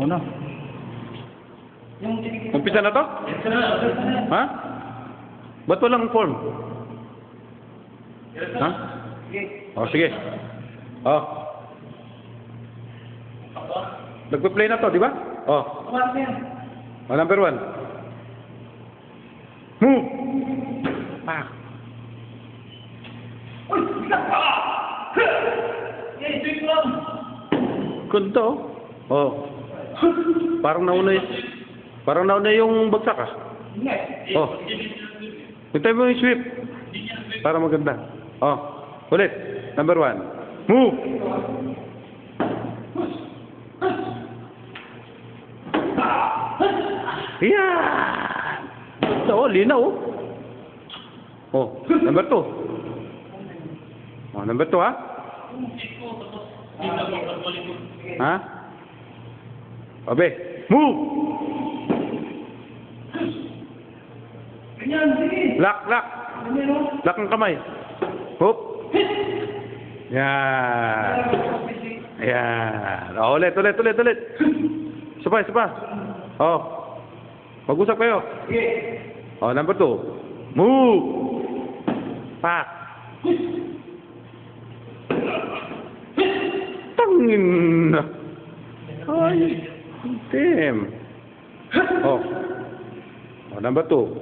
Una. Umpisa na to? Ha? Ba't walang form? Ha? Oh, sige. Oh. Nagpe-play na to, di ba? Oh. Oh, number 1. Move! Pak! Kunto? Oh. Parang nauna yung bagsak ah. Oh. Hintay mo yung sweep. Para maganda. Oh. Ulit. Number 1. Move! Yan! Oo, linaw. Oh, number 2. Oh, number 2 ha? Ha? Obe, move! Lock, lock. Lock ang kamay. Hop. Yan. Yan. Oh, ulit. Sabay. Oh. Mag-usap kayo. Oh, number 2. Move! Pak! Tangin na. Ay, damn. Oh. Oh, number 2.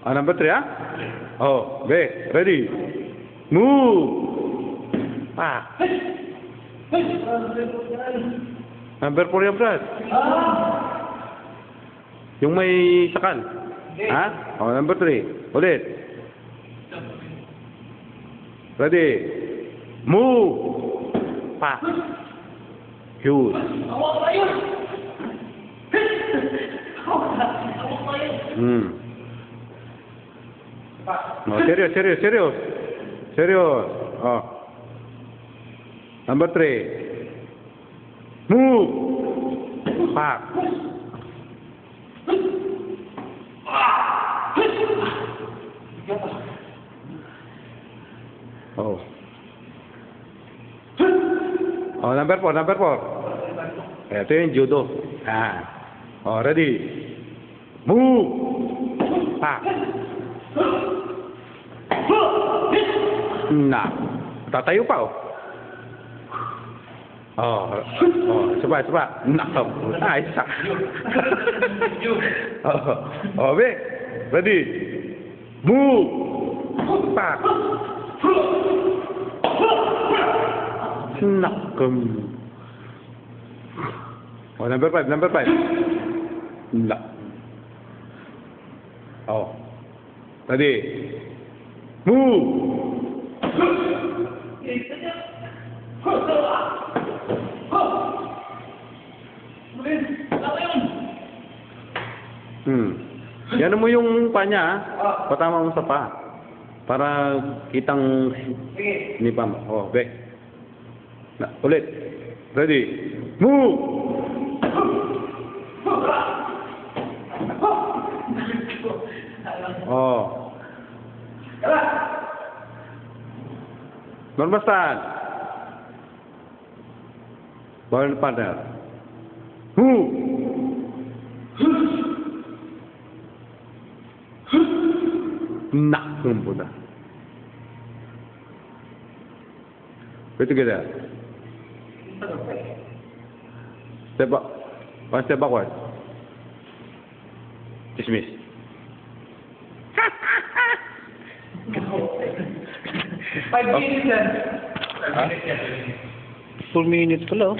Oh, number 3, ha? Oh, be, ready. Move! Pak! Number 4 yung Brad. Yung may sakal. Ha? Oh, number 3. Ulit. Ready. Move. Pa. Huge. Oh, serious. Oh. Number 3. Move. Pa. Oh. Oh, number 4. Ito yung judo. Ah. Oh, ready. Move. Pa. Na. Tatayo pa, oh. Oh, sabay. Nakaw. Ay, sak. Oh, be. Ready. Move. Pa. Nakam. Oh, number 5. Nak. Oh. Ready. Move. Yan mo yung panya, patama mo sa pa. Para kitang nipa mo. Oh, be. Na, ulit. Ready. Move! Oh. Normal stand. Ball partner. Move! Nak punya. Betul ke tak? Step back. One step backward. Dismiss. 5 minutes yan. 4 minutes pala.